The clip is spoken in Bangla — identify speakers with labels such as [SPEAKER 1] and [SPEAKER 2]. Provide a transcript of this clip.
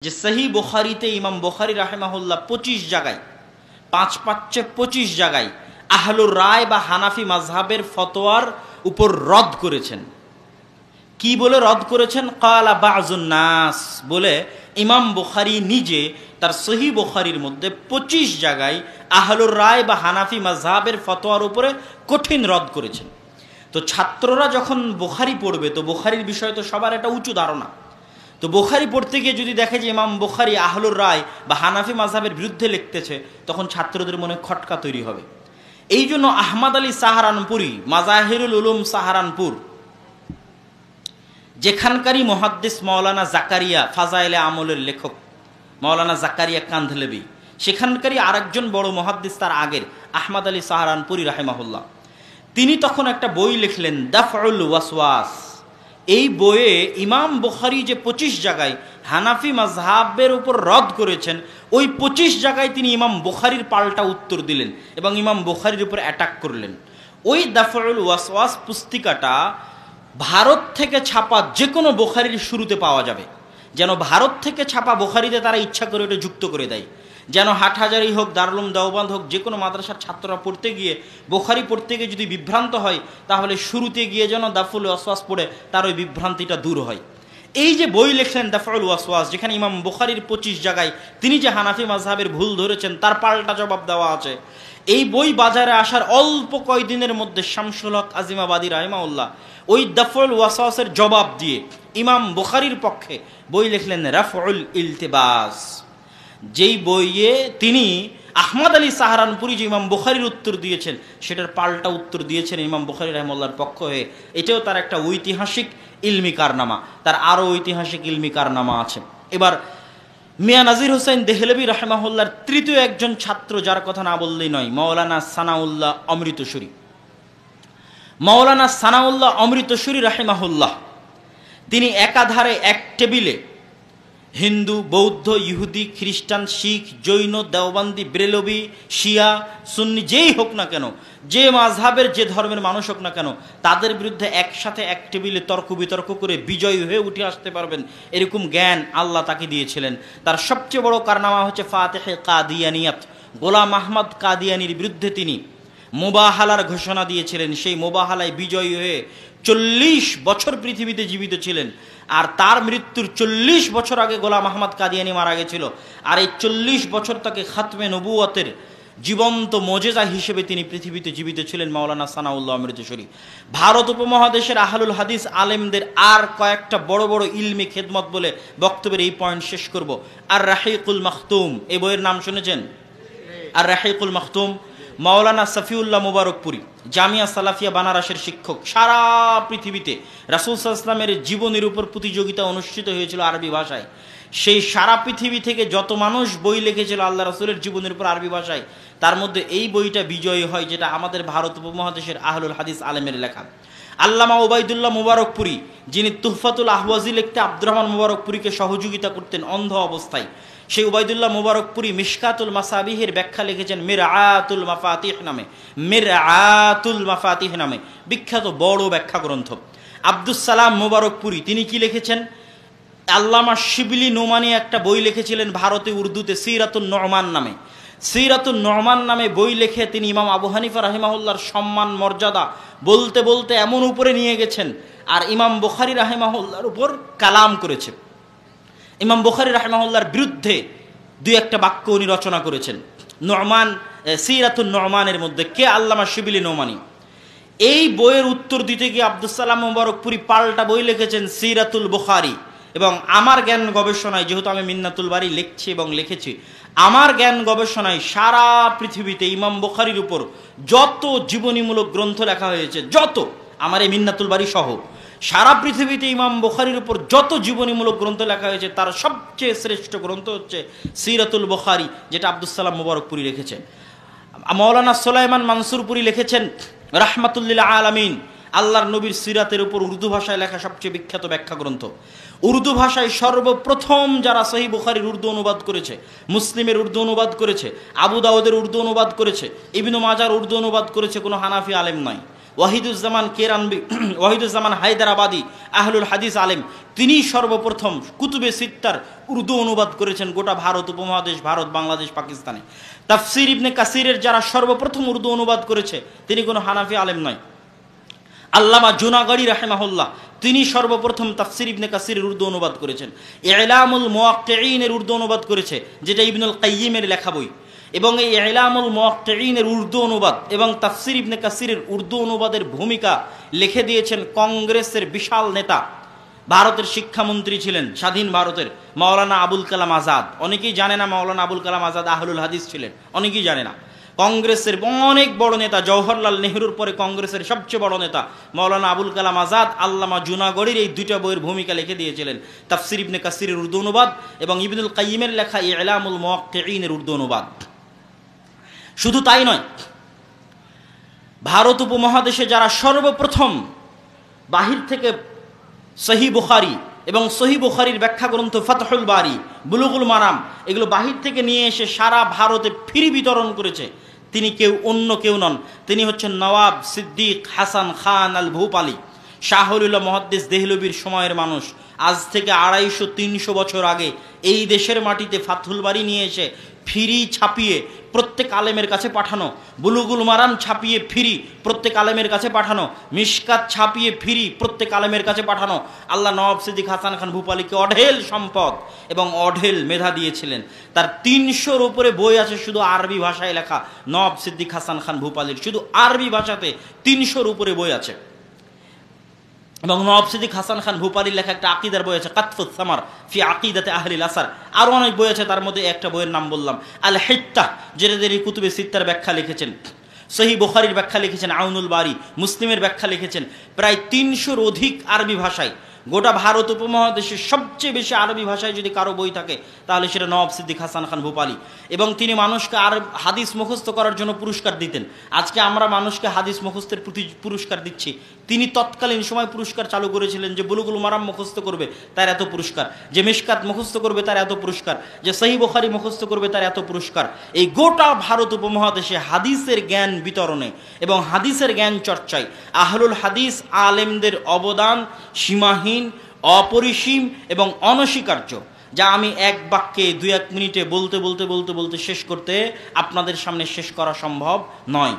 [SPEAKER 1] যে সহি বুখারীতে ইমাম বুখারী রাহিমাহুল্লাহ 25 জায়গায় 25 জায়গায় আহলুর রায় বা হানাফি মাযহাবের ফতোয়ার উপর রদ করেছেন। কি বলে রদ করেছেন? ক্বালা বাযুন নাস বলে ইমাম বুখারী নিজে তার সহি বুখারীর মধ্যে 25 জায়গায় আহলুর রায় বা হানাফি মাযহাবের ফতোয়ার উপরে কঠিন রদ করেছেন। তো ছাত্ররা যখন বুখারী পড়বে, তো বুখারীর বিষয়ে তো সবার একটা উঁচু ধারণা। তো বুখারী পড়তে গিয়ে যদি দেখে যে ইমাম বুখারী আহলুর রায় বা হানাফি মাযহাবের বিরুদ্ধে লিখতেছে, তখন ছাত্রদের মনে খটকা তৈরি হবে। এই জন্য আহমদ আলী সাহারানপুরি, মাজাহিরুল উলুম সাহারানপুর, যেখানকারই মুহাদ্দিস মাওলানা জাকারিয়া, ফাজাইলে আমলের লেখক মাওলানা জাকারিয়া কান্ধলেবি, সেখানকারই আরেকজন বড় মুহাদ্দিস তার আগের আহমদ আলী সাহারানপুরি রাহিমাহুল্লাহ, তিনি তখন একটা বই লিখলেন দাফউল ওয়াসওয়াস। এই বইয়ে ইমাম বুখারী যে 25 জায়গায় হানাফি মাযহাবের উপর রদ করেছেন, ওই 25 জায়গায় তিনি ইমাম বুখারীর পাল্টা উত্তর দিলেন এবং ইমাম বুখারীর উপর অ্যাটাক করলেন। ওই দাফউল ওয়াসওয়াস পুস্তিকাটা ভারত থেকে ছাপা যে কোনো বুখারীর শুরুতে পাওয়া যাবে। যেন ভারত থেকে ছাপা বুখারীতে তারা ইচ্ছা করে ওটা যুক্ত করে দেয়, যেন হাটহাজারি হোক, দারুল উলুম দেওবন্দ হোক, যে কোনো মাদ্রাসার ছাত্ররা পড়তে গিয়ে বুখারী পড়তে গিয়ে যদি বিভ্রান্ত হয়, তাহলে শুরুতে গিয়ে যেন দাফুল ওয়াসওয়াস পড়ে তার ওই বিভ্রান্তিটা দূর হয়। এই যে বই লেখলেন দাফউল ওয়াসওয়াস, যেখানে ইমাম বুখারীর 25 জায়গায় তিনি যে হানাফি মাযহাবের ভুল ধরেছেন তার পাল্টা জবাব দেওয়া আছে, এই বই বাজারে আসার অল্প কয়েকদিনের মধ্যে শামসুল হক আজিমাবাদী রাহিমাহুল্লাহ ওই দাফউল ওয়াসওয়াসের জবাব দিয়ে ইমাম বুখারীর পক্ষে বই লিখলেন রাফউল ইলতিবাস। যেই বইয়ে তিনি আহমদ আলী সাহারানপুরি যে ইমাম বুখারীর উত্তর দিয়েছেন, সেটার পাল্টা উত্তর দিয়েছেন ইমাম বুখারী রাহিমাহুল্লাহর পক্ষ হয়ে। এটাও তার একটা ঐতিহাসিক ইলমি কারনামা। তার আরও ঐতিহাসিক ইলমি কারনামা আছে। এবার মিয়া নাজির হোসেন দেহলভী রাহিমাহুল্লাহর তৃতীয় একজন ছাত্র, যার কথা না বললেই নয়, মাওলানা সানাউল্লাহ অমৃতসরী। মাওলানা সানাউল্লাহ অমৃতসরী রাহিমাহুল্লাহ তিনি একাধারে এক টেবিলে হিন্দু, বৌদ্ধ, ইহুদি, খ্রিস্টান, শিখ, জৈন, দেওবন্দি, ব্রেলভি, শিয়া, সুন্নি, যেই হোক না কেন, যে মাযহাবের যে ধর্মের মানুষ হোক না কেন, তাদের বিরুদ্ধে একসাথে এক টেবিলে তর্ক বিতর্ক করে বিজয়ী হয়ে উঠে আসতে পারবেন, এরকম জ্ঞান আল্লাহ তাকে দিয়েছিলেন। তার সবচেয়ে বড় কারনামা হচ্ছে ফাতেহে কাদিয়ানিয়াত। গোলাম আহমদ কাদিয়ানির বিরুদ্ধে তিনি মুবাহালার ঘোষণা দিয়েছিলেন। সেই মুবাহালায় বিজয়ী হয়ে 40 বছর পৃথিবীতে জীবিত ছিলেন। আর তার মৃত্যুর 40 বছর আগে গোলাম আহমদ কাদিয়ানি মারা গেছিল। আর এই 40 বছর তাকে খাতমে নবুয়তের জীবন্ত মোজেজা হিসেবে তিনি পৃথিবীতে জীবিত ছিলেন মাওলানা সানাউল্লাহ অমৃতসরী। ভারত উপমহাদেশের আহলুল হাদিস আলেমদের আর কয়েকটা বড় বড় ইলমি খেদমত বলে বক্তব্যের এই পয়েন্ট শেষ করব। আর রাহিকুল মাখতুম, এই বইয়ের নাম শুনেছেন? আর রাহিকুল মাখতুম, মাওলানা সফিউল্লাহ মুবারকপুরি, জামিয়া সালাফিয়া বানারসের শিক্ষক। সারা পৃথিবীতে রাসূল সাল্লাল্লাহু আলাইহি ওয়াসাল্লামের জীবনের উপর প্রতিযোগিতা অনুষ্ঠিত হয়েছিল আরবি ভাষায়। সেই সারা পৃথিবী থেকে যত মানুষ বই লিখেছিল আল্লাহ রাসূলের জীবনের উপর আরবি ভাষায়, তার মধ্যে এই বইটা বিজয়ী হয়, যেটা আমাদের ভারত উপমহাদেশের আহলুল হাদিস আলেমের লেখা। আল্লামা ওবায়দুল্লাহ মুবারকপুরি, যিনি তুহফাতুল আহওয়াজি লিখতে আব্দুর রহমান মুবারকপুরিকে সহযোগিতা করতেন অন্ধ অবস্থায়, সেই উবাইদুল্লাহ মুবারকপুরি মিশকাতুল মাসাবিহের ব্যাখ্যা লিখেছেন মিরআতুল মাফাতিহ নামে। মিরআতুল মাফাতিহ নামে বিখ্যাত বড় ব্যাখ্যা গ্রন্থ। আব্দুস সালাম মুবারকপুরি তিনি কি লিখেছেন? আল্লামা শিবলি নোমানি একটা বই লিখেছিলেন ভারতে উর্দুতে, সিরাতুন নু'মান নামে। সিরাতুন নু'মান নামে বই লিখে তিনি ইমাম আবু হানিফা রাহিমাহুল্লাহর সম্মান মর্যাদা বলতে বলতে এমন উপরে নিয়ে গেছেন, আর ইমাম বুখারী রাহিমাহুল্লাহর উপর কালাম করেছে। ইমাম বুখারী রাহিমাহুল্লাহর বিরুদ্ধে দুই একটা বাক্য উনি রচনা করেছেন। নু'মান, সিরাতুন নু'মানের মধ্যে কে? আল্লামা শিবলি নোমানি। এই বইয়ের উত্তর দিতে গিয়ে আব্দুস সালাম মুবারকপুরি পাল্টা বই লিখেছেন সিরাতুল বুখারী। এবং আমার জ্ঞান গবেষণায়, যেহেতু আমি মিন্নাতুল বারী লিখছি এবং লিখেছি, আমার জ্ঞান গবেষণায় সারা পৃথিবীতে ইমাম বুখারীর উপর যত জীবনীমূলক গ্রন্থ লেখা হয়েছে, যত, আমার এই মিন্নাতুল বারী সহ সারা পৃথিবীতে ইমাম বুখারীর উপর যত জীবনীমূলক গ্রন্থ লেখা হয়েছে, তার সবচেয়ে শ্রেষ্ঠ গ্রন্থ হচ্ছে সিরাতুল বুখারী, যেটা আব্দুস সালাম মুবারকপুরি লিখেছেন। মাওলানা সুলাইমান মানসুরপুরি লিখেছেন রাহমাতুল্লিল আলামিন, আল্লাহর নবীর সিরাতের উপর উর্দু ভাষায় লেখা সবচেয়ে বিখ্যাত ব্যাখ্যা গ্রন্থ। উর্দু ভাষায় সর্বপ্রথম যারা সহিহ বুখারীর উর্দু অনুবাদ করেছে, মুসলিমের উর্দু অনুবাদ করেছে, আবু দাউদের উর্দু অনুবাদ করেছে, ইবনে মাজার উর্দু অনুবাদ করেছে, কোনো হানাফি আলেম নয়। ওয়াহিদুজ্জামান কেরানবি, ওয়াহিদুজ্জামান হায়দারাবাদী আহলুল হাদিস আলেম, তিনি সর্বপ্রথম কুতুবে সিত্তার উর্দু অনুবাদ করেছেন গোটা ভারত উপমহাদেশ, ভারত, বাংলাদেশ, পাকিস্তানে। তাফসির ইবনে কাসিরের যারা সর্বপ্রথম উর্দু অনুবাদ করেছে তিনি কোনো হানাফি আলেম নয়। আল্লামা জুনাগড়ি রাহিমাহুল্লাহ তিনি সর্বপ্রথম তাফসির ইবনে কাসিরের উর্দু অনুবাদ করেছেন। ইলামুল মুওয়াক্কিঈনের উর্দু অনুবাদ করেছে, যেটা ইবনুল কাইয়িমের লেখা বই। এবং এই ইলামুল মুওয়াক্কিঈনের উর্দু অনুবাদ এবং তাফসির ইবনে কাসিরের উর্দু অনুবাদের ভূমিকা লিখে দিয়েছেন কংগ্রেসের বিশাল নেতা, ভারতের শিক্ষামন্ত্রী ছিলেন স্বাধীন ভারতের, মাওলানা আবুল কালাম আজাদ। অনেকেই জানে না মাওলানা আবুল কালাম আজাদ আহলুল হাদিস ছিলেন, অনেকেই জানে না। কংগ্রেসের অনেক বড় নেতা, জওহরলাল নেহরুর পরে কংগ্রেসের সবচেয়ে বড় নেতা মাওলানা আবুল কালাম আজাদ আল্লামা জুনাগড়ির এই দুইটা বইয়ের ভূমিকা লিখে দিয়েছিলেন, তাফসির ইবনে কাসিরের উর্দু অনুবাদ এবং ইবনুল কাইয়িমের লেখা ইলামুল মুওয়াক্কিঈনের উর্দু অনুবাদ। শুধু তাই নয়, ভারত উপমহাদেশে যারা সর্বপ্রথম বাহির থেকে সহিহ বুখারী এবং সহিহ বুখারীর ব্যাখ্যা গ্রন্থ ফাতহুল বারী, বুলুগুল মারাম, এগুলো বাহির থেকে নিয়ে এসে সারা ভারতে ফ্রি বিতরণ করেছে, তিনি অন্য কেউ নন, তিনি হচ্ছেন নওয়াব সিদ্দিক হাসান খান আল ভূপালী। শাহুল্লাহ মুহাদ্দিস দেহলভির সময়ের মানুষ। আজ থেকে 250-300 বছর আগে এই দেশের মাটিতে ফাতহুল বারী নিয়ে এসে ফ্রি ছাপিয়ে প্রত্যেক আলেমের কাছে পাঠানো, বুলুগুল মারাম ছাপিয়ে ফ্রি প্রত্যেক আলেমের কাছে পাঠানো, মিশকাত ছাপিয়ে ফ্রি প্রত্যেক আলেমের কাছে পাঠানো। আল্লাহ নওয়াব সিদ্দিক হাসান খান ভূপালীকে অঢেল সম্পদ এবং অঢেল মেধা দিয়েছিলেন। তার 300-র উপরে বই আছে শুধু আরবি ভাষায় লেখা। নওয়াব সিদ্দিক হাসান খান ভূপালীর শুধু আরবি ভাষাতে 300-র উপরে বই আছে। এবং নওয়াব সিদ্দিক হাসান খান ভূপালীর লেখা একটা আকিদার বই আছে, কাতফুস সামার ফি আকিদাতে আহলিল আসার। আরও অনেক বই আছে, তার মধ্যে একটা বইয়ের নাম বললাম, আল হিত্তাহ, যেটা তিনি কুতুবে সিত্তার ব্যাখ্যা লিখেছেন। সহিহ বুখারীর ব্যাখ্যা লিখেছেন আউনুল বারী, মুসলিমের ব্যাখ্যা লিখেছেন প্রায় 300-র অধিক আরবি ভাষায়। গোটা ভারত উপমহাদেশে সবচেয়ে বেশি আরবি ভাষায় যদি কারো বই থাকে তাহলে সেটা নওয়াব সিদ্দিক হাসান খান ভূপালী। এবং তিনি মানুষকে হাদিস মুখস্থ করার জন্য পুরস্কার দিতেন। আজকে আমরা মানুষকে হাদিস মুখস্থের প্রতি পুরস্কার দিচ্ছি, তিনি তৎকালীন সময় পুরস্কার চালু করেছিলেন যে বুলুগুল মারাম মুখস্থ করবে তার এত পুরস্কার, যে মিশকাত মুখস্থ করবে তার এত পুরস্কার, যে সহিহ বুখারী মুখস্থ করবে তার এত পুরস্কার। এই গোটা ভারত উপমহাদেশে হাদিসের জ্ঞান বিতরণে এবং হাদিসের জ্ঞান চর্চায় আহলুল হাদিস আলেমদের অবদান সীমাহীন, অপরিসীম এবং অনস্বীকার্য, যা আমি এক বাক্যে 2-1 মিনিটে বলতে শেষ করতে আপনাদের সামনে শেষ করা সম্ভব নয়।